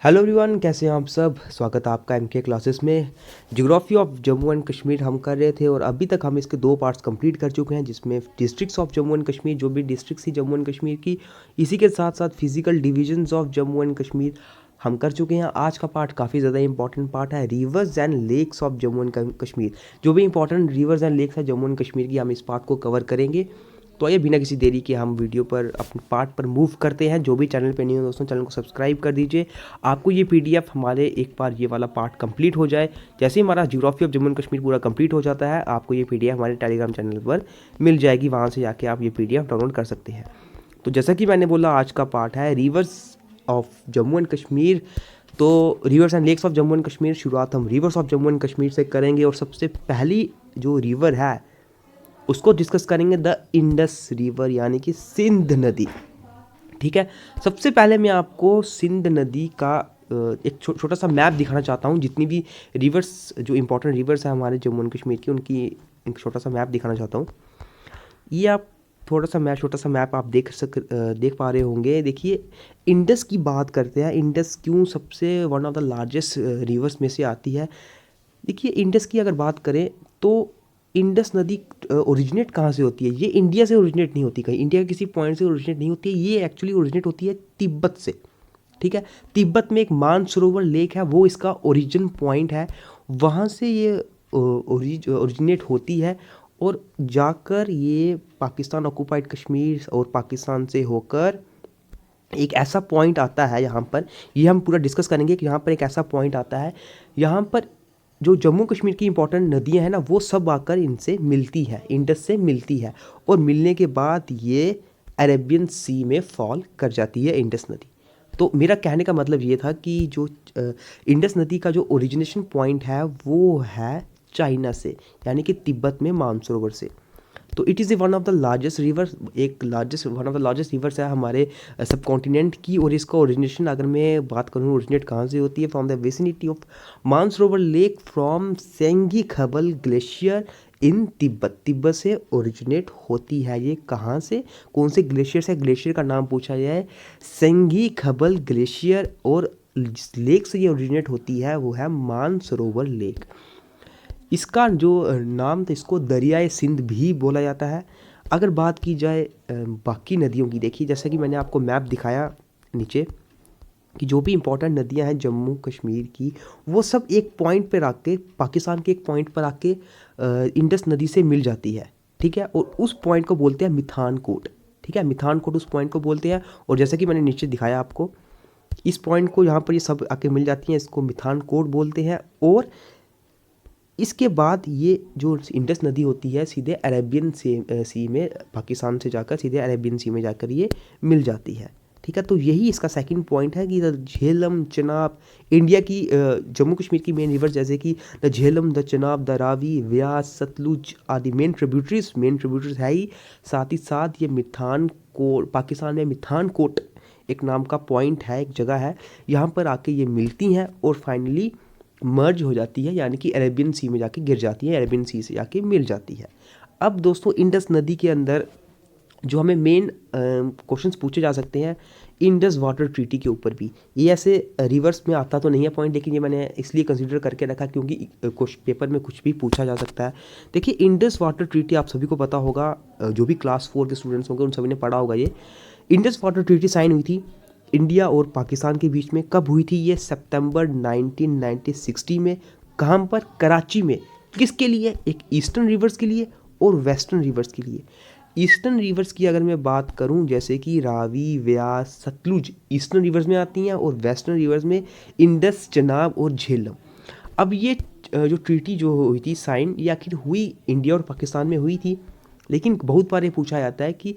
Hello everyone, कैसे हैं आप सब। स्वागत है आपका एमके क्लासेस में। Geography of Jammu and Kashmir हम कर रहे थे और अभी तक हम इसके 2 पार्ट्स कंप्लीट कर चुके हैं, जिसमें districts of Jammu and Kashmir, जो भी डिस्ट्रिक्ट थी जम्मू एंड कश्मीर की, इसी के साथ साथ physical divisions of Jammu and Kashmir हम कर चुके हैं। आज का पार्ट काफ़ी ज़्यादा इंपॉर्टेंट पार्ट है, rivers and lakes of Jammu and Kashmir. जो भी इंपॉर्टेंट रिवर्स एंड लेक्स है जम्मू एंड कश्मीर की, हम इस पार्ट को कवर करेंगे। तो आइए बिना किसी देरी के हम वीडियो पर अपने पार्ट पर मूव करते हैं। जो भी चैनल पे नहीं हो दोस्तों, चैनल को सब्सक्राइब कर दीजिए। आपको ये पीडीएफ हमारे एक बार ये वाला पार्ट कंप्लीट हो जाए, जैसे ही हमारा geography of Jammu and Kashmir पूरा कंप्लीट हो जाता है, आपको ये पीडीएफ हमारे टेलीग्राम चैनल पर मिल जाएगी। वहाँ से जाके आप ये पीडीएफ डाउनलोड कर सकते हैं। तो जैसा कि मैंने बोला, आज का पार्ट है rivers of Jammu and Kashmir. तो rivers and lakes of Jammu and Kashmir, शुरुआत हम rivers of Jammu and Kashmir से करेंगे। और सबसे पहली जो रिवर है उसको डिस्कस करेंगे, द इंडस रिवर, यानी कि सिंध नदी। ठीक है, सबसे पहले मैं आपको सिंध नदी का एक छोटा सा मैप दिखाना चाहता हूँ। जितनी भी रिवर्स, जो इंपॉर्टेंट रिवर्स है हमारे जम्मू एंड कश्मीर की, उनकी एक छोटा सा मैप दिखाना चाहता हूँ। ये आप छोटा सा मैप आप देख पा रहे होंगे। देखिए, इंडस की बात करते हैं। इंडस क्यों सबसे one of the largest reverse में से आती है। देखिए, इंडस की अगर बात करें तो इंडस नदी ओरिजिनेट कहाँ से होती है। ये इंडिया से ओरिजिनेट नहीं होती, कहीं इंडिया के किसी पॉइंट से ओरिजिनेट नहीं होती है। ये एक्चुअली ओरिजिनेट होती है तिब्बत से। ठीक है, तिब्बत में एक मानसरोवर लेक है, वो इसका ओरिजिन पॉइंट है। वहाँ से ये ओरिजिनेट होती है और जाकर ये पाकिस्तान ऑक्यूपाइड कश्मीर और पाकिस्तान से होकर एक ऐसा पॉइंट आता है यहाँ पर। ये हम पूरा डिस्कस करेंगे कि यहाँ पर एक ऐसा पॉइंट आता है, यहाँ पर जो जम्मू कश्मीर की इंपॉर्टेंट नदियाँ हैं ना, वो सब आकर इनसे मिलती है, इंडस से मिलती है। और मिलने के बाद ये अरेबियन सी में फॉल कर जाती है इंडस नदी। तो मेरा कहने का मतलब ये था कि जो इंडस नदी का जो ओरिजिनेशन पॉइंट है वो है चाइना से, यानी कि तिब्बत में मानसरोवर से। तो it is one of the largest river, one of the largest reverse है हमारे सब कॉन्टिनेंट की। और इसका ओरिजिनेशन अगर मैं बात करूँ, ओरिजिनेट कहाँ से होती है, from the vicinity of Mansarovar lake from Sengge Khabab glacier in Tibet से ओरिजिनेट होती है। ये कहाँ से, कौन से ग्लेशियर से, ग्लेशियर का नाम पूछा जाए, सेंगी खबल ग्लेशियर। और जिस लेक से ये ओरिजिनेट होती है वो है मानसरोवर लेक। इसका जो नाम था, इसको दरियाए सिंध भी बोला जाता है। अगर बात की जाए बाकी नदियों की, देखिए जैसा कि मैंने आपको मैप दिखाया नीचे, कि जो भी इंपॉर्टेंट नदियां हैं जम्मू कश्मीर की, वो सब एक पॉइंट पर आके, पाकिस्तान के एक पॉइंट पर आके इंडस नदी से मिल जाती है। ठीक है, और उस पॉइंट को बोलते हैं मिथानकोट। ठीक है, मिथानकोट उस पॉइंट को बोलते हैं। और जैसा कि मैंने नीचे दिखाया आपको, इस पॉइंट को, यहाँ पर ये सब आके मिल जाती हैं, इसको मिथानकोट बोलते हैं। और इसके बाद ये जो इंडस नदी होती है, सीधे अरेबियन सी में, पाकिस्तान से जाकर सीधे अरेबियन सी में जाकर ये मिल जाती है। ठीक है, तो यही इसका सेकंड पॉइंट है कि द झेलम, चनाब, इंडिया की जम्मू कश्मीर की मेन रिवर, जैसे कि the Jhelum, the Chenab, the Ravi, Beas, Sutlej आदि मेन ट्रिब्यूटरीज है ही। साथ ही साथ ये मिथानकोट, पाकिस्तान में मिथानकोट एक नाम का पॉइंट है, एक जगह है, यहाँ पर आके ये मिलती हैं और फाइनली मर्ज हो जाती है, यानी कि अरेबियन सी में जाके गिर जाती है, अरेबियन सी से जाके मिल जाती है। अब दोस्तों, इंडस नदी के अंदर जो हमें मेन क्वेश्चंस पूछे जा सकते हैं, इंडस वाटर ट्रीटी के ऊपर भी। ये ऐसे रिवर्स में आता तो नहीं है पॉइंट, लेकिन ये मैंने इसलिए कंसीडर करके रखा क्योंकि कुछ पेपर में कुछ भी पूछा जा सकता है। देखिए, इंडस वाटर ट्रीटी आप सभी को पता होगा, जो भी क्लास 4 के स्टूडेंट्स होंगे उन सभी ने पढ़ा होगा। ये इंडस वाटर ट्रीटी साइन हुई थी इंडिया और पाकिस्तान के बीच में। कब हुई थी ये? सितंबर 1960 में। कहाँ पर? कराची में। किसके लिए? एक ईस्टर्न रिवर्स के लिए और वेस्टर्न रिवर्स के लिए। ईस्टर्न रिवर्स की अगर मैं बात करूं, जैसे कि रावी, व्यास, सतलुज ईस्टर्न रिवर्स में आती हैं, और वेस्टर्न रिवर्स में इंडस, चनाब और झेलम। अब ये जो ट्रीटी जो हुई थी साइन, ये आखिर हुई इंडिया और पाकिस्तान में हुई थी, लेकिन बहुत बार ये पूछा जाता है कि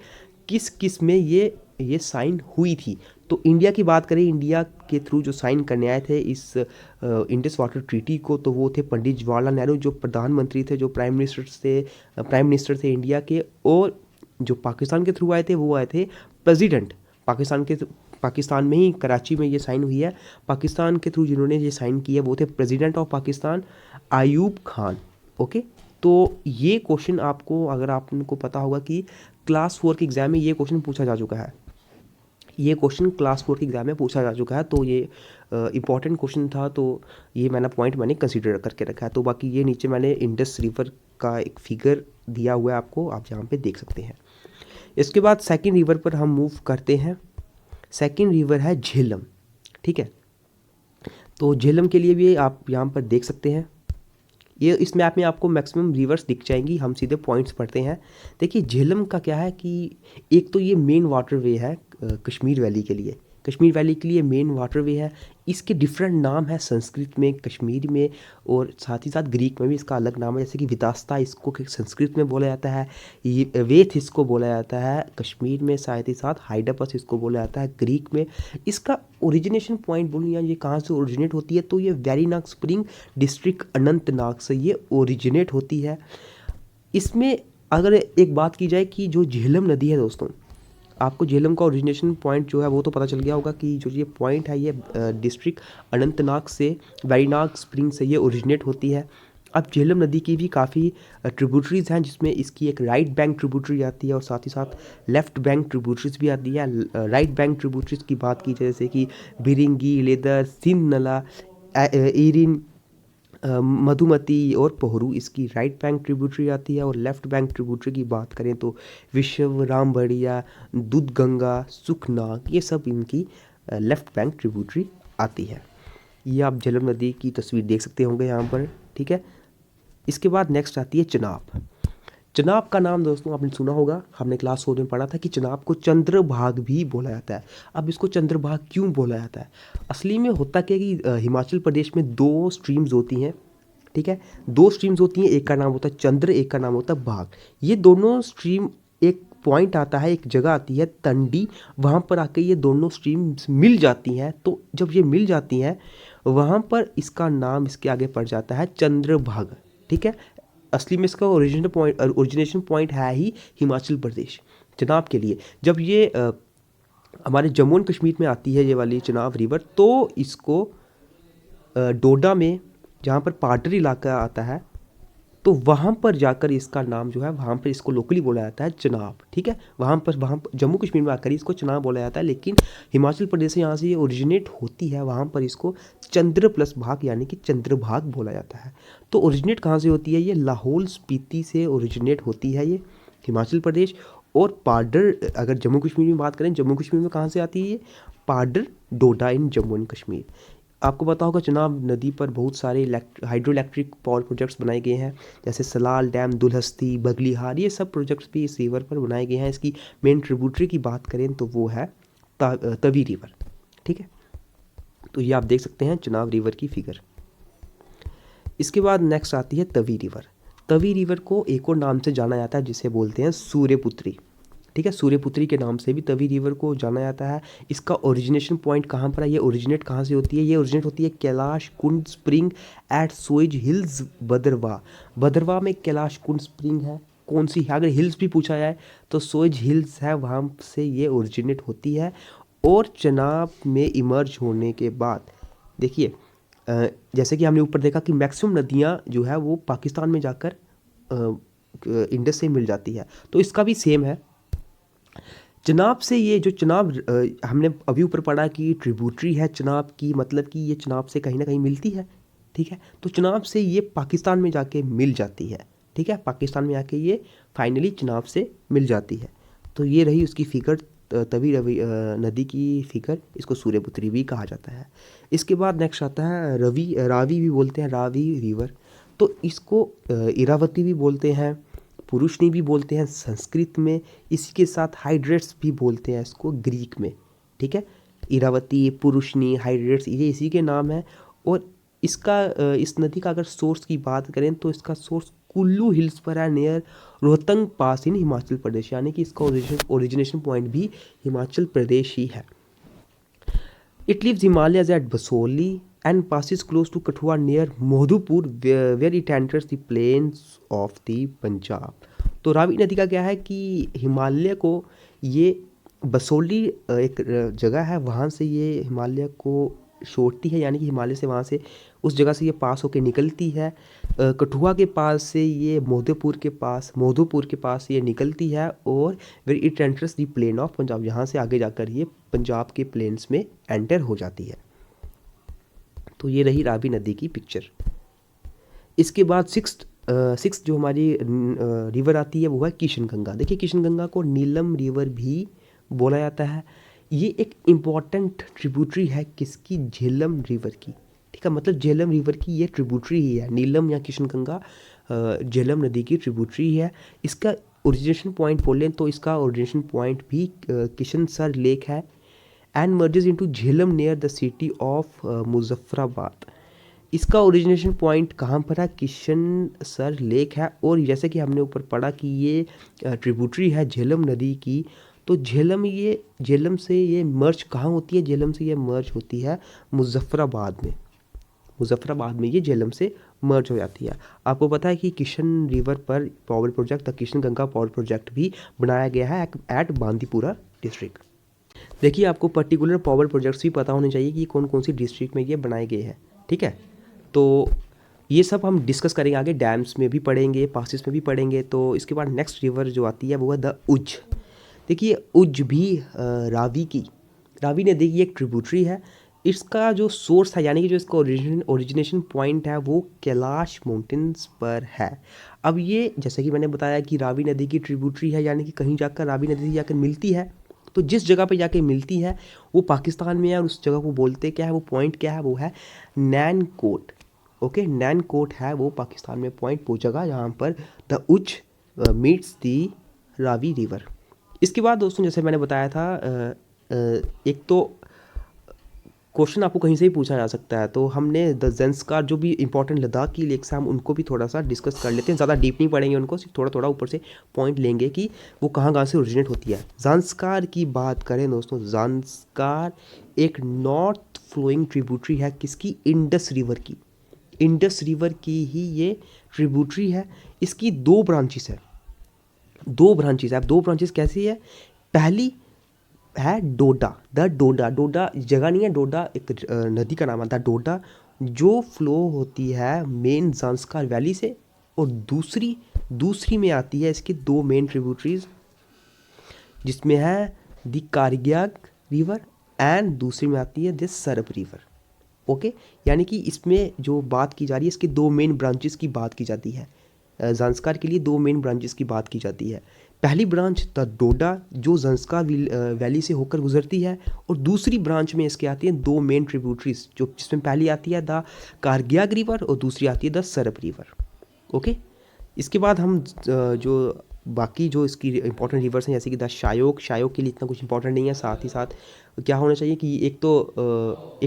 किस किस में ये साइन हुई थी। तो इंडिया की बात करें, इंडिया के थ्रू जो साइन करने आए थे इस इंडस वाटर ट्रीटी को, तो वो थे पंडित जवाहरलाल नेहरू, जो प्रधानमंत्री थे, जो प्राइम मिनिस्टर थे इंडिया के। और जो पाकिस्तान के थ्रू आए थे वो आए थे प्रेसिडेंट। पाकिस्तान में ही, कराची में ये साइन हुई है। पाकिस्तान के थ्रू जिन्होंने ये साइन किया वो थे president of Pakistan, Ayub Khan. Okay, तो ये क्वेश्चन आपको, अगर आपको पता होगा कि क्लास 4 के एग्जाम में ये क्वेश्चन पूछा जा चुका है। ये क्वेश्चन क्लास 4 के एग्ज़ाम में पूछा जा चुका है, तो ये इम्पॉर्टेंट क्वेश्चन था, तो ये मैंने कंसिडर करके रखा है। तो बाकी ये नीचे मैंने इंडस रिवर का एक फिगर दिया हुआ है आपको, आप यहाँ पे देख सकते हैं। इसके बाद सेकंड रिवर पर हम मूव करते हैं। सेकंड रिवर है झेलम, ठीक है। तो झेलम के लिए भी आप यहाँ पर देख सकते हैं, ये इस मैप में आपको मैक्सिमम रिवर्स दिख जाएंगी। हम सीधे पॉइंट्स पढ़ते हैं। देखिए झेलम का क्या है कि एक तो ये मेन वाटरवे है कश्मीर वैली के लिए, कश्मीर वैली के लिए मेन वाटरवे है। इसके डिफरेंट नाम है संस्कृत में, कश्मीर में, और साथ ही साथ ग्रीक में भी इसका अलग नाम है। जैसे कि विदास्ता इसको संस्कृत में बोला जाता है, ये वेथ इसको बोला जाता है कश्मीर में, साथ ही साथ हाइडापस इसको बोला जाता है ग्रीक में। इसका ओरिजिनेशन पॉइंट बोलूँ या ये कहाँ से ओरिजिनेट होती है, तो ये वेरीनाग स्प्रिंग डिस्ट्रिक्ट अनंतनाग से ये ओरिजिनेट होती है। इसमें अगर एक बात की जाए कि जो झेलम नदी है दोस्तों, आपको झेलम का ओरिजिनेशन पॉइंट जो है वो तो पता चल गया होगा कि जो ये पॉइंट है ये डिस्ट्रिक्ट अनंतनाग से, वेरीनाग स्प्रिंग से ये ओरिजिनेट होती है। अब झेलम नदी की भी काफ़ी ट्रिब्यूटरीज़ हैं, जिसमें इसकी एक राइट बैंक ट्रिब्यूटरी आती है और साथ ही साथ लेफ़्ट बैंक ट्रिब्यूटरीज भी आती है। राइट बैंक ट्रिब्यूटरीज की बात की जैसे कि बिरिंगी, लेदर, सिंध नला, ईरिन, मधुमती और पोहरू, इसकी राइट बैंक ट्रिब्यूटरी आती है। और लेफ़्ट बैंक ट्रिब्यूटरी की बात करें तो विश्व, रामबड़िया, दूधगंगा, सुखनाग, ये सब इनकी लेफ़्ट बैंक ट्रिब्यूटरी आती है। ये आप झेलम नदी की तस्वीर देख सकते होंगे यहाँ पर, ठीक है। इसके बाद नेक्स्ट आती है चनाब। चनाब का नाम दोस्तों आपने सुना होगा, हमने क्लास 4 में पढ़ा था कि चनाब को चंद्रभाग भी बोला जाता है। अब इसको चंद्रभाग क्यों बोला जाता है? असली में होता क्या है कि हिमाचल प्रदेश में 2 स्ट्रीम्स होती हैं, ठीक है। 2 स्ट्रीम्स होती हैं, एक का नाम होता है चंद्र, एक का नाम होता है भाग। ये दोनों स्ट्रीम एक पॉइंट आता है, एक जगह आती है तंडी, वहाँ पर आके ये दोनों स्ट्रीम्स मिल जाती हैं। तो जब ये मिल जाती हैं वहाँ पर इसका नाम इसके आगे पड़ जाता है चंद्रभाग, ठीक है। असली में इसका ओरिजिनेशन पॉइंट है ही हिमाचल प्रदेश चनाब के लिए। जब ये हमारे जम्मू एंड कश्मीर में आती है ये वाली चनाब रिवर, तो इसको डोडा में जहाँ पर पाडर इलाका आता है, तो वहाँ पर जाकर इसका नाम जो है, वहाँ पर इसको लोकली बोला जाता है चनाब, ठीक है। वहाँ पर जम्मू कश्मीर में आकर इसको चनाब बोला जाता है, लेकिन हिमाचल प्रदेश से यहाँ से ये ओरिजिनेट होती है, वहाँ पर इसको चंद्र प्लस भाग यानी कि चंद्रभाग बोला जाता है। तो ओरिजिनेट कहाँ से होती है? ये लाहौल स्पीति से ओरिजिनेट होती है ये हिमाचल प्रदेश। और पाडर, अगर जम्मू कश्मीर में बात करें, जम्मू कश्मीर में कहाँ से आती है ये? पाडर, डोडा इन जम्मू एंड कश्मीर। आपको पता होगा चनाब नदी पर बहुत सारे हाइड्रो इलेक्ट्रिक पावर प्रोजेक्ट्स बनाए गए हैं, जैसे सलाल डैम, दुलहस्ती, बगलीहार, ये सब प्रोजेक्ट्स भी इस रिवर पर बनाए गए हैं। इसकी मेन ट्रिब्यूटरी की बात करें तो वो है तवी रिवर, ठीक है। तो ये आप देख सकते हैं चनाब रिवर की फिगर। इसके बाद नेक्स्ट आती है तवी रिवर। तवी रिवर को एक और नाम से जाना जाता है जिसे बोलते हैं सूर्यपुत्री, ठीक है। सूर्यपुत्री के नाम से भी तवी रिवर को जाना जाता है। इसका ओरिजिनेशन पॉइंट कहाँ पर है? ये ओरिजिनेट कहाँ से होती है? ये ओरिजिनेट होती है Kailash Kund spring at Seoj hills, Bhadarwah. Bhadarwah में कैलाश कुंड स्प्रिंग है, कौन सी है? अगर हिल्स भी पूछा जाए तो सोइज हिल्स है, वहाँ से ये ओरिजिनेट होती है। और चनाब में इमर्ज होने के बाद देखिए, जैसे कि हमने ऊपर देखा कि मैक्सिमम नदियाँ जो है वो पाकिस्तान में जाकर इंडस से मिल जाती है, तो इसका भी सेम है। चनाब से ये जो चनाब हमने अभी ऊपर पढ़ा कि ट्रिब्यूटरी है चनाब की, मतलब कि ये चनाब से कहीं ना कहीं मिलती है, ठीक है। तो चनाब से ये पाकिस्तान में जाके मिल जाती है, ठीक है। पाकिस्तान में आके ये फाइनली चनाब से मिल जाती है। तो ये रही उसकी फिगर, तवी नदी की फिगर, इसको सूर्यपुत्री भी कहा जाता है। इसके बाद नेक्स्ट आता है रावी भी बोलते हैं, रावी रिवर। तो इसको इरावती भी बोलते हैं, पुरुषनी भी बोलते हैं संस्कृत में, इसी के साथ हाइड्रेट्स भी बोलते हैं इसको ग्रीक में, ठीक है। इरावती, पुरुषनी, हाइड्रेट्स ये इसी के नाम है। और इसका इस नदी का अगर सोर्स की बात करें तो इसका सोर्स कुल्लू हिल्स पर है, नियर रोहतंग पास इन हिमाचल प्रदेश, यानी कि इसका ओरिजिनेशन पॉइंट भी हिमाचल प्रदेश ही है। It leaves Himalayas at Basohli and passes close to Kathua near Mohdupur where it enters the plains of the Punjab। तो रावी नदी का क्या है कि हिमालय को ये बसोली एक जगह है, वहाँ से ये हिमालय को छोड़ती है, यानी कि हिमालय से वहाँ से उस जगह से ये पास होकर निकलती है। कठुआ के पास से ये मोदीपुर के पास ये निकलती है और where it enters the plain of Punjab, यहाँ से आगे जाकर ये पंजाब के प्लेन्स में एंटर हो जाती है। तो ये रही रावी नदी की पिक्चर। इसके बाद सिक्स जो हमारी रिवर आती है वो है किशन गंगा। देखिए किशन गंगा को नीलम रिवर भी बोला जाता है। ये एक इम्पॉर्टेंट ट्रिब्यूटरी है किसकी, झेलम रिवर की। ठीक है, मतलब झेलम रिवर की ये ट्रिब्यूटरी ही है। नीलम या किशन गंगा झेलम नदी की ट्रिब्यूटरी है। इसका ओरिजिनेशन पॉइंट बोलें तो इसका ओरिजिनेशन पॉइंट भी किशनसर लेक है and merges into Jhelum near the city of Muzaffarabad. इसका ओरिजिनेशन पॉइंट कहाँ पर है, किशनसर लेक है। और जैसे कि हमने ऊपर पढ़ा कि ये ट्रिब्यूटरी है झेलम नदी की, तो झेलम से ये मर्ज कहाँ होती है, झेलम से ये मर्ज होती है मुजफ्फराबाद में। मुजफ्फराबाद में ये झेलम से मर्ज हो जाती है। आपको पता है कि किशन रिवर पर power project the Kishan Ganga power project भी बनाया गया है एट बांदीपुरा डिस्ट्रिक्ट। देखिए आपको पर्टिकुलर पावर प्रोजेक्ट्स भी पता होने चाहिए कि कौन कौन सी डिस्ट्रिक्ट में ये बनाए गए हैं। ठीक है, तो ये सब हम डिस्कस करेंगे आगे, डैम्स में भी पढ़ेंगे, पासिस में भी पढ़ेंगे। तो इसके बाद नेक्स्ट रिवर जो आती है वो है द उज। देखिए उज भी रावी नदी की एक ट्रिब्यूटरी है। इसका जो सोर्स है यानी कि जो इसका ओरिजिनेशन पॉइंट है वो कैलाश माउंटेन्स पर है। अब ये जैसे कि मैंने बताया कि रावी नदी की ट्रिब्यूटरी है यानी कि कहीं जाकर रावी नदी जाकर मिलती है। तो जिस जगह पे जाके मिलती है वो पाकिस्तान में है और उस जगह को बोलते क्या है, वो पॉइंट क्या है, वो है नैनकोट। ओके, नैनकोट है वो पाकिस्तान में पॉइंट, वो जगह जहाँ पर द उज मीट्स दी रावी रिवर। इसके बाद दोस्तों जैसे मैंने बताया था एक तो क्वेश्चन आपको कहीं से ही पूछा जा सकता है। तो हमने द ज़ंस्कार जो भी इंपॉर्टेंट लद्दाख की लेक्स हैं हम उनको भी थोड़ा सा डिस्कस कर लेते हैं। ज़्यादा डीप नहीं पढ़ेंगे उनको, सिर्फ थोड़ा थोड़ा ऊपर से पॉइंट लेंगे कि वो कहाँ कहाँ से ओरिजिनेट होती है। ज़ंस्कार की बात करें दोस्तों, ज़ंस्कार एक नॉर्थ फ्लोइंग ट्रिब्यूटरी है किसकी, इंडस रिवर की। इंडस रिवर की ही ये ट्रिब्यूटरी है। इसकी दो ब्रांचेस है। अब दो ब्रांचेस कैसी है, पहली है डोडा, द डोडा। डोडा जगह नहीं है, डोडा एक नदी का नाम है, द डोडा, जो फ्लो होती है मेन ज़ंस्कार वैली से। और दूसरी में आती है इसकी दो मेन ट्रिब्यूटरीज, जिसमें है द कारगियाग रिवर एंड दूसरी में आती है द सरब रिवर। ओके, यानी कि इसमें जो बात की जा रही है इसकी दो मेन ब्रांचेस की बात की जाती है। ज़ंस्कार के लिए दो मेन ब्रांचेस की बात की जाती है। पहली ब्रांच द डोडा जो ज़ंस्कार वैली से होकर गुजरती है, और दूसरी ब्रांच में इसके आती हैं दो मेन ट्रिब्यूटरीज, जो जिसमें पहली आती है द कारगियाग रिवर और दूसरी आती है द सरब रिवर। ओके, इसके बाद हम जो बाकी जो इसकी इंपॉर्टेंट रिवर्स हैं जैसे कि द शायोग के लिए इतना कुछ इंपॉर्टेंट नहीं है। साथ ही साथ क्या होना चाहिए कि एक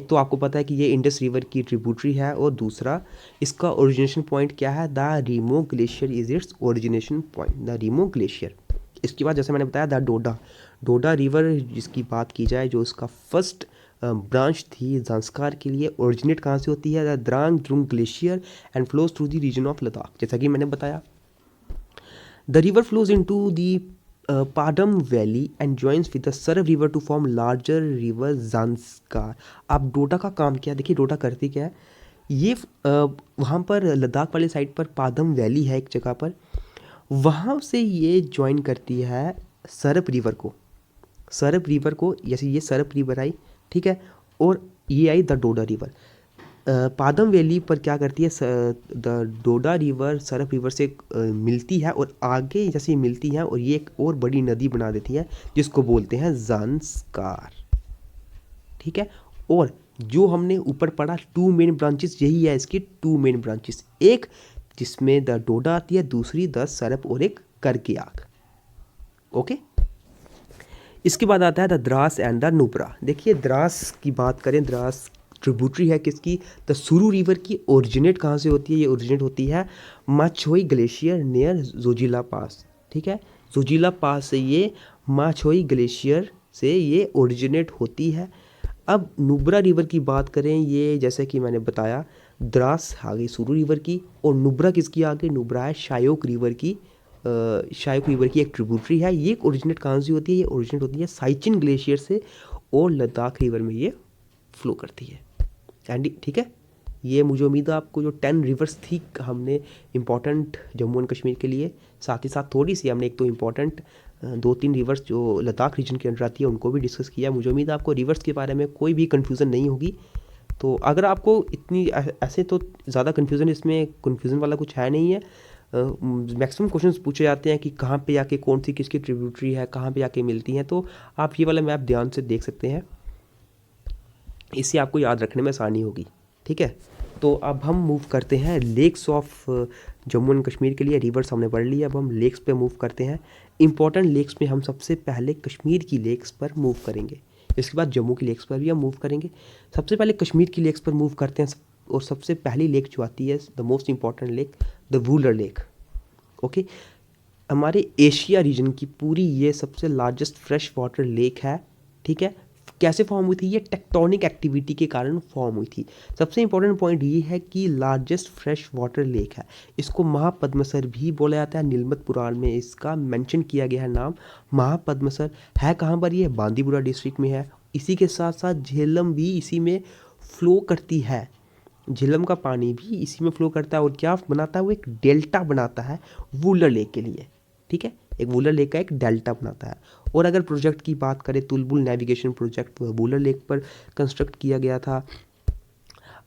तो आपको पता है कि ये इंडस रिवर की ट्रिब्यूटरी है, और दूसरा इसका ओरिजिनेशन पॉइंट क्या है, the Rimo glacier is it's origination point, the Rimo glacier. इसके बाद जैसे मैंने बताया द डोडा रिवर जिसकी बात की जाए, जो इसका फर्स्ट ब्रांच थी ज़ंस्कार के लिए, ओरिजिनेट कहाँ से होती है, the Drang Drung glacier and flows through the region of Ladakh, जैसा कि मैंने बताया। The river flows into the Padam Valley and joins with the Sarab River to form larger river Zanskar। अब डोडा का काम क्या है, देखिए डोडा करती क्या है, ये वहाँ पर लद्दाख वाले साइड पर पादम वैली है एक जगह पर, वहाँ से ये ज्वाइन करती है सरब रिवर को। जैसे ये सरब रिवर आई, ठीक है, और ये I the Doda river. पादम valley पर क्या करती है, द डोडा रिवर सरब रिवर से मिलती है, और आगे जैसे मिलती है और ये एक और बड़ी नदी बना देती है जिसको बोलते हैं ज़ंस्कार। ठीक है, और जो हमने ऊपर पढ़ा टू मेन ब्रांचेस, यही है इसकी टू मेन ब्रांचेस, एक जिसमें द डोडा आती है, दूसरी द सरब और एक करगियाग। ओके, इसके बाद आता है the Dras and the Nubra. देखिए द्रास की बात करें, द्रास ट्रिब्यूटरी है किसकी, द सुरू रिवर की। ओरिजिनेट कहाँ से होती है, ये ओरिजिनेट होती है माछोई ग्लेशियर नियर जोजिला पास। ठीक है, जोजिला पास से ये माछोई ग्लेशियर से ये ओरिजिनेट होती है। अब नुब्रा रिवर की बात करें, ये जैसे कि मैंने बताया द्रास आ गई सुरू रिवर की, और नुब्रा किसकी आ गई, नुब्रा है शायोग रिवर की एक ट्रिब्यूटरी है। ये ओरिजिनेट कहाँ से होती है, ये ओरिजिनेट होती है साइचिन ग्लेशियर से, और लद्दाख रिवर में ये फ्लो करती है। एंड ठीक है, ये मुझे उम्मीद है आपको जो 10 रिवर्स थी हमने इम्पॉर्टेंट जम्मू एंड कश्मीर के लिए, साथ ही साथ थोड़ी सी हमने एक तो इम्पॉर्टेंट 2-3 रिवर्स जो लद्दाख रीजन के अंडर आती है उनको भी डिस्कस किया। मुझे उम्मीद है आपको रिवर्स के बारे में कोई भी कन्फ्यूज़न नहीं होगी। तो अगर आपको इतनी ऐसे तो ज़्यादा कन्फ्यूज़न, इसमें कन्फ्यूज़न वाला कुछ है नहीं है। मैक्सिमम क्वेश्चंस पूछे जाते हैं कि कहाँ पे जाके कौन सी किसकी ट्रिब्यूटरी है, कहाँ पे जाके मिलती हैं, तो आप ये वाला मैप ध्यान से देख सकते हैं, इससे आपको याद रखने में आसानी होगी। ठीक है, तो अब हम मूव करते हैं lakes of Jammu and Kashmir के लिए। रिवर्स हमने पढ़ लिया, अब हम लेक्स पे मूव करते हैं। इंपॉर्टेंट लेक्स में हम सबसे पहले कश्मीर की लेक्स पर मूव करेंगे, इसके बाद जम्मू की लेक्स पर भी हम मूव करेंगे। सबसे पहले कश्मीर की लेक्स पर मूव करते हैं, और सबसे पहली लेक जो आती है, the most important lake, the Wular lake. Okay, हमारे एशिया रीजन की पूरी ये सबसे लार्जेस्ट फ्रेश वाटर लेक है। ठीक है, कैसे फॉर्म हुई थी? ये टेक्टोनिक एक्टिविटी के कारण फॉर्म हुई थी। सबसे इंपॉर्टेंट पॉइंट ये है कि लार्जेस्ट फ्रेश वाटर लेक है। इसको महापद्मसर भी बोला जाता है। नीलमत पुराण में इसका मेंशन किया गया है नाम महापद्मसर। है कहाँ पर? ये बांदीपुरा डिस्ट्रिक्ट में है। इसी के साथ साथ झेलम भी इसी में फ्लो करती है। झेलम का पानी भी इसी में फ्लो करता है, और क्या बनाता है? वो एक डेल्टा बनाता है वूलर लेक के लिए। ठीक है, एक वूलर लेक का एक डेल्टा बनाता है। और अगर प्रोजेक्ट की बात करें, Tulbul navigation project Wular lake पर कंस्ट्रक्ट किया गया था।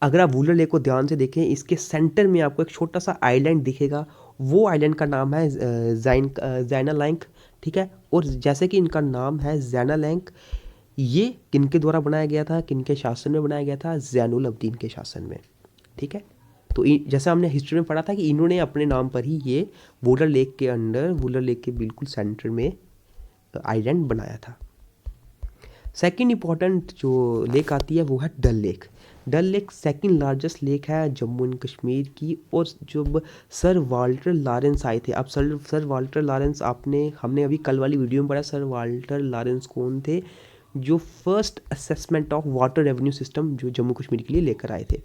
अगर आप वूलर लेक को ध्यान से देखें, इसके सेंटर में आपको एक छोटा सा आइलैंड दिखेगा। वो आइलैंड का नाम है जैना लैंक। ठीक है, और जैसे कि इनका नाम है जैना लैंक, ये किनके द्वारा बनाया गया था, किनके शासन में बनाया गया था? ज़ैनुल अब्दीन के शासन में। ठीक है, तो जैसा हमने हिस्ट्री में पढ़ा था कि इन्होंने अपने नाम पर ही ये वूलर लेक के अंडर, वूलर लेक के बिल्कुल सेंटर में आइलैंड बनाया था। सेकंड इंपॉर्टेंट जो लेक आती है वो है डल लेक। डल लेक सेकंड लार्जेस्ट लेक है जम्मू एंड कश्मीर की। और जब सर वाल्टर लॉरेंस आए थे, अब सर वाल्टर लॉरेंस हमने अभी कल वाली वीडियो में पढ़ा। सर वाल्टर लॉरेंस कौन थे? जो first assessment of water revenue system जो जम्मू कश्मीर के लिए लेकर आए थे।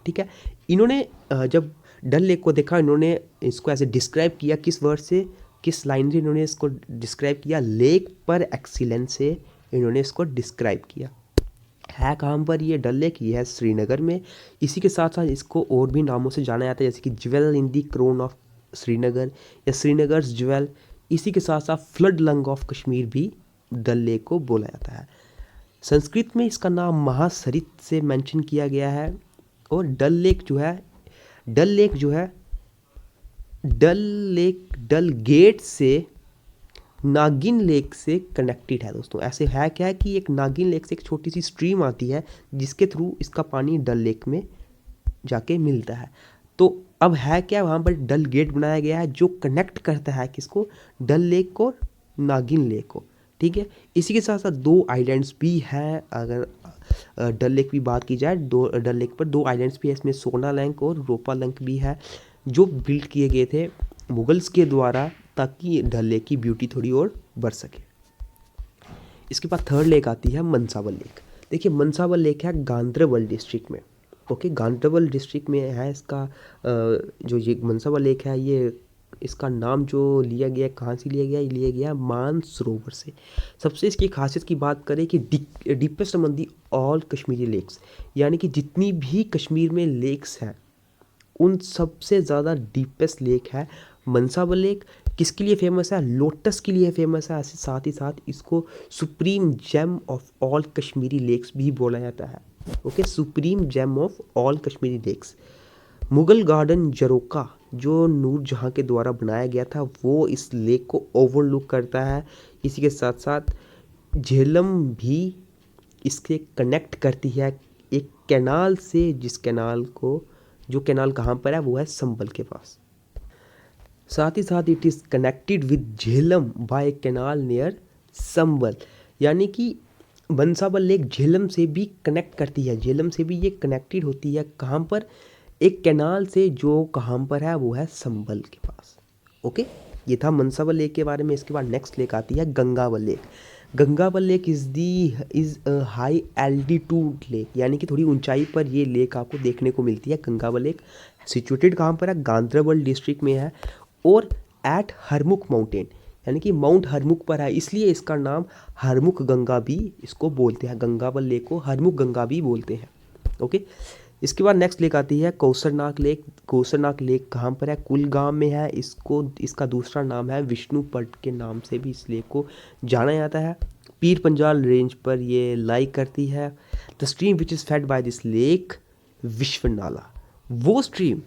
ठीक है, इन्होंने जब डल लेक को देखा, इन्होंने इसको ऐसे डिस्क्राइब किया, किस वर्ड से, किस लाइन से इन्होंने इसको डिस्क्राइब किया? लेक पर एक्सीलेंस से इन्होंने इसको डिस्क्राइब किया। है कहाँ पर ये डल लेक? ये है श्रीनगर में। इसी के साथ साथ इसको और भी नामों से जाना जाता है, जैसे कि jewel in the crown of Srinagar या श्रीनगर्स ज्वेल। इसी के साथ साथ फ्लड लंग ऑफ कश्मीर भी डल लेक को बोला जाता है। संस्कृत में इसका नाम महासरित से मेंशन किया गया है। और डल लेक जो है डल गेट से नागिन लेक से कनेक्टेड है दोस्तों। ऐसे है क्या है कि एक नागिन लेक से एक छोटी सी स्ट्रीम आती है, जिसके थ्रू इसका पानी डल लेक में जाके मिलता है। तो अब है क्या, वहाँ पर डल गेट बनाया गया है जो कनेक्ट करता है किसको? डल लेक को, नागिन लेक को। ठीक है, इसी के साथ साथ 2 आइलैंड्स भी हैं। अगर डल लेक की बात की जाए, डल लेक पर 2 आइलैंड्स भी है। इसमें सोना लैंक और रोपा लैंक भी है, जो बिल्ड किए गए थे मुगल्स के द्वारा, ताकि डल लेक की ब्यूटी थोड़ी और बढ़ सके। इसके बाद थर्ड लेक आती है मनसावल लेक। देखिए, मनसावल लेक है गांदरबल डिस्ट्रिक्ट में। ओके, गांदरबल डिस्ट्रिक्ट में है इसका जो ये मनसावल लेक है, ये इसका नाम जो लिया गया, कहाँ से लिया गया मानसरोवर से। सबसे इसकी खासियत की बात करें कि deepest among the all Kashmiri lakes, यानी कि जितनी भी कश्मीर में लेक्स हैं उन सबसे ज़्यादा डीपेस्ट लेक है मनसावल लेक। किसके लिए फेमस है? लोटस के लिए फेमस है। ऐसे साथ ही साथ इसको supreme gem of all Kashmiri lakes भी बोला जाता है। Okay, supreme gem of all Kashmiri lakes. Mughal garden Jharokha जो नूरजहाँ के द्वारा बनाया गया था, वो इस लेक को ओवरलुक करता है। इसी के साथ साथ झेलम भी इसके कनेक्ट करती है एक कैनाल से, जो कैनाल कहाँ पर है? वो है संबल के पास। साथ ही साथ it is connected with Jhelum by canal near Sumbal, यानी कि बंसावल लेक झेलम से भी कनेक्ट करती है। झेलम से भी ये कनेक्टेड होती है, कहाँ पर? एक कैनाल से, जो कहाँ पर है? वो है संबल के पास। ओके, ये था मनसावल लेक के बारे में। इसके बाद नेक्स्ट लेक आती है Gangawal lake. Gangawal lake is a high altitude lake, यानी कि थोड़ी ऊंचाई पर ये लेक आपको देखने को मिलती है। गंगावल लेक सिचुएटेड कहाँ पर है? गांदरबल डिस्ट्रिक्ट में है, और एट हरमुख माउंटेन, यानी कि माउंट हरमुख पर है, इसलिए इसका नाम हरमुख गंगा भी इसको बोलते हैं। गंगावल लेक को हरमुख गंगा भी बोलते हैं। ओके, इसके बाद नेक्स्ट लेक आती है कौसरनाग लेक। कौसरनाग लेक कहाँ पर है? कुलगाम में है। इसका दूसरा नाम है विष्णुपद के नाम से भी इस लेक को जाना जाता है। पीर पंजाल रेंज पर ये लाई करती है। The stream which is fed by this lake Vishwanala. वो stream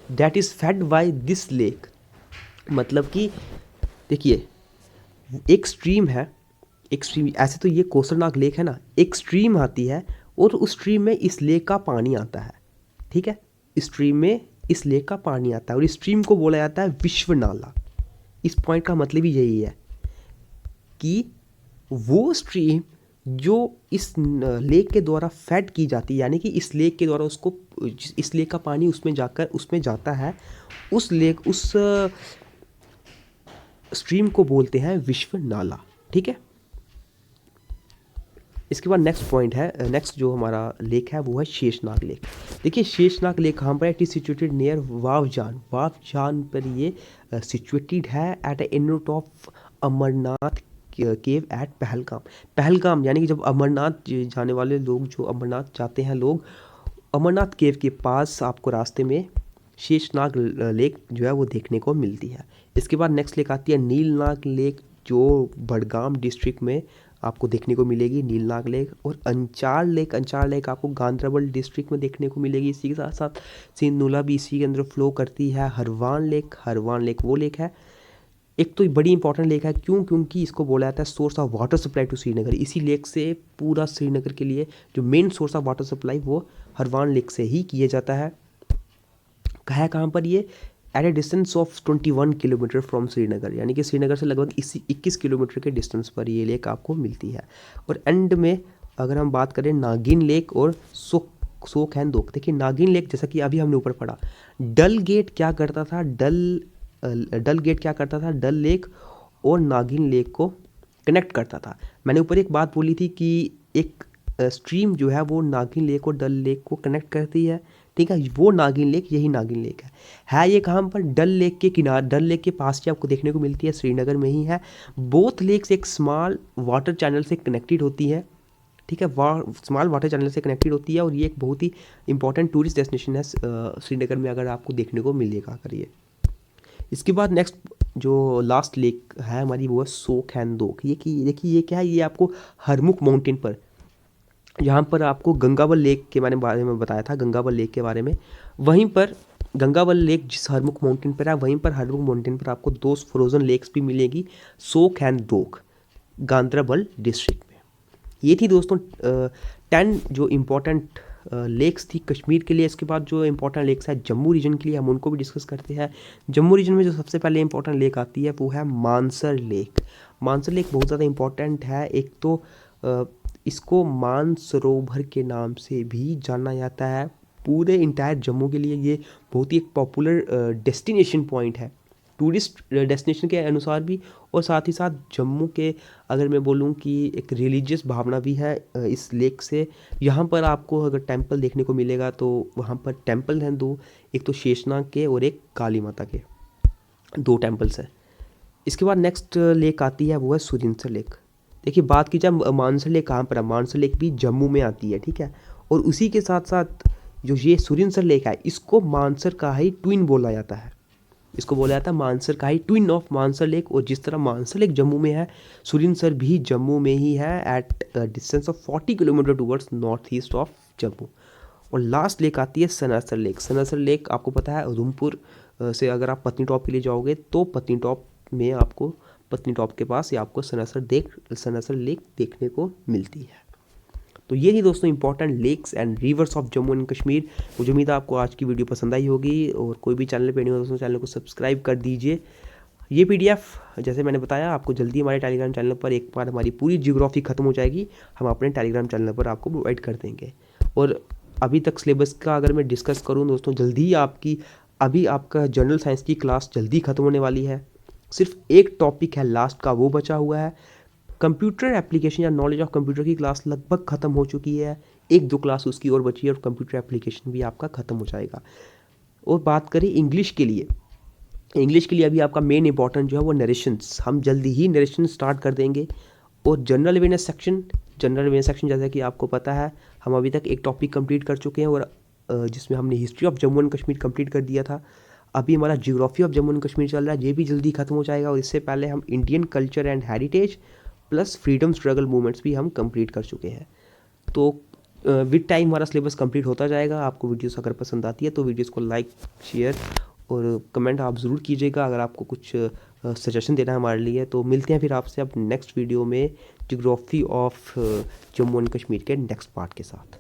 that is fed by this lake, मतलब कि देखिए एक स्ट्रीम है, एक स्ट्रीम ऐसे तो ये कौसरनाग लेक है ना, एक स्ट्रीम आती है और उस स्ट्रीम में इस लेक का पानी आता है। ठीक है, इस स्ट्रीम में इस लेक का पानी आता है और इस स्ट्रीम को बोला जाता है विश्वनाला। इस पॉइंट का मतलब ही यही है कि वो स्ट्रीम जो इस लेक के द्वारा फेड की जाती है, यानी कि इस लेक के द्वारा उसको इस लेक का पानी उसमें जाकर उसमें जाता है, उस स्ट्रीम को बोलते हैं विश्वनाला। ठीक है, इसके बाद नेक्स्ट पॉइंट है, नेक्स्ट जो हमारा लेक है वो है शेषनाग लेक। देखिए शेषनाग लेक कहाँ पर है? It is situated near Wawjan. Wawjan पर ये सिचुएटेड है at a en route of Amarnath cave at Pahalgam. Pahalgam यानी कि जब अमरनाथ जाने वाले लोग, जो अमरनाथ जाते हैं लोग, अमरनाथ केव के पास आपको रास्ते में शेषनाग लेक जो है वो देखने को मिलती है। इसके बाद नेक्स्ट लेक आती है नीलनाग लेक, जो बडगाम डिस्ट्रिक्ट में आपको देखने को मिलेगी नीलनाग लेक। और अंचार लेक आपको गांधरबल डिस्ट्रिक्ट में देखने को मिलेगी। इसी के साथ साथ सिंधनूला भी इसी के अंदर फ्लो करती है। हरवान लेक वो लेक है, एक तो बड़ी इंपॉर्टेंट लेक है। क्यों? क्योंकि इसको बोला जाता है source of water supply to Srinagar. इसी लेक से पूरा श्रीनगर के लिए जो main source of water supply वो हरवान लेक से ही किया जाता है। कहाँ पर ये? At a distance of 21 kilometre from Srinagar, यानी कि श्रीनगर से लगभग 21 किलोमीटर के डिस्टेंस पर ये लेक आपको मिलती है। और एंड में अगर हम बात करें नागिन लेक और सोखैनदोक। देखिए नागिन लेक जैसा कि अभी हमने ऊपर पढ़ा, डल गेट क्या करता था? डल लेक और नागिन लेक को कनेक्ट करता था। मैंने ऊपर एक बात बोली थी कि एक स्ट्रीम जो है वो नागिन लेक और डल लेक को कनेक्ट करती है। ठीक है, वो नागिन लेक, यही नागिन लेक है ये कहाँ पर? डल लेक के किनारे, डल लेक के पास ही आपको देखने को मिलती है, श्रीनगर में ही है। बोथ लेक्स एक स्मॉल वाटर चैनल से कनेक्टेड होती है। ठीक है, स्मॉल वाटर चैनल से कनेक्टेड होती है और ये एक बहुत ही इंपॉर्टेंट टूरिस्ट डेस्टिनेशन है श्रीनगर में, अगर आपको देखने को मिलेगा अगर ये। इसके बाद नेक्स्ट जो लास्ट लेक है हमारी वो है सोखैनदोक। ये देखिए ये क्या है? ये आपको हरमुख माउंटेन पर, यहाँ पर आपको गंगाबल लेक के बारे में बताया था, गंगाबल लेक के बारे में। वहीं पर गंगाबल लेक जिस हरमुख माउंटेन पर है, वहीं पर हरमुख माउंटेन पर आपको 2 फ्रोजन लेक्स भी मिलेगी, सोखैनदोक, गांधरबल डिस्ट्रिक्ट में। ये थी दोस्तों 10 जो इम्पोर्टेंट लेक्स थी कश्मीर के लिए। इसके बाद जो इम्पोर्टेंट लेक्स है जम्मू रीजन के लिए, हम उनको भी डिस्कस करते हैं। जम्मू रीजन में जो सबसे पहले इम्पोर्टेंट लेक आती है वो है मानसर लेक। मानसर लेक बहुत ज़्यादा इम्पोर्टेंट है। एक तो इसको मानसरोवर के नाम से भी जाना जाता है। पूरे इंटायर जम्मू के लिए ये बहुत ही एक पॉपुलर डेस्टिनेशन पॉइंट है, टूरिस्ट डेस्टिनेशन के अनुसार भी, और साथ ही साथ जम्मू के अगर मैं बोलूँ कि एक रिलीजियस भावना भी है इस लेक से। यहाँ पर आपको अगर टेंपल देखने को मिलेगा तो वहाँ पर टेंपल हैं 2, एक तो शेषनाग के और एक काली माता के, 2 टेंपल्स हैं। इसके बाद नेक्स्ट लेक आती है वो है सुरिंसर लेक। देखिए बात की जाए मानसर लेक कहाँ पर है, मानसर लेक भी जम्मू में आती है। ठीक है, और उसी के साथ साथ जो ये सुरिंसर लेक है इसको मानसर का ही ट्विन बोला जाता है। इसको बोला जाता है मानसर का ही ट्विन ऑफ मानसर लेक। और जिस तरह मानसर लेक जम्मू में है, सुरिंसर भी जम्मू में ही है at distance of 40 kilometre towards north east of Jammu. और लास्ट लेक आती है सनासर लेक। सनासर लेक आपको पता है उधमपुर से अगर आप पत्नीटॉप के लिए जाओगे तो पत्नीटॉप में आपको, पत्नीटॉप के पास ये आपको सनासर लेक देखने को मिलती है। तो ये ही दोस्तों important lakes and rivers of Jammu and Kashmir. मुझे उम्मीद है आपको आज की वीडियो पसंद आई होगी, और कोई भी चैनल पे नहीं हो दोस्तों चैनल को सब्सक्राइब कर दीजिए। ये PDF जैसे मैंने बताया आपको जल्दी हमारे टेलीग्राम चैनल पर, एक बार हमारी पूरी ज्योग्राफी खत्म हो जाएगी हम अपने टेलीग्राम चैनल पर आपको प्रोवाइड कर देंगे। और अभी तक सिलेबस का अगर मैं डिस्कस करूँ दोस्तों, जल्दी अभी आपका जनरल साइंस की क्लास जल्दी ख़त्म होने वाली है। सिर्फ एक टॉपिक है लास्ट का, वो बचा हुआ है। कंप्यूटर एप्लीकेशन या नॉलेज ऑफ कंप्यूटर की क्लास लगभग ख़त्म हो चुकी है, 1-2 क्लास उसकी और बची है और कंप्यूटर एप्लीकेशन भी आपका ख़त्म हो जाएगा। और बात करें इंग्लिश के लिए अभी आपका मेन इंपॉर्टेंट जो है वो नरेशंस, हम जल्दी ही नरेशन स्टार्ट कर देंगे। और जनरल अवेयरनेस सेक्शन जैसा कि आपको पता है हम अभी तक एक टॉपिक कंप्लीट कर चुके हैं और जिसमें हमने history of Jammu and Kashmir complete कर दिया था। अभी हमारा geography of Jammu and Kashmir चल रहा है, ये भी जल्दी खत्म हो जाएगा। और इससे पहले हम Indian culture and heritage plus freedom struggle movements भी हम कंप्लीट कर चुके हैं। तो विद टाइम हमारा सिलेबस कंप्लीट होता जाएगा। आपको वीडियोस अगर पसंद आती है तो वीडियोस को लाइक, शेयर और कमेंट आप ज़रूर कीजिएगा। अगर आपको कुछ सजेशन देना है हमारे लिए, तो मिलते हैं फिर आपसे अब नेक्स्ट वीडियो में geography of Jammu and Kashmir के नेक्स्ट पार्ट के साथ।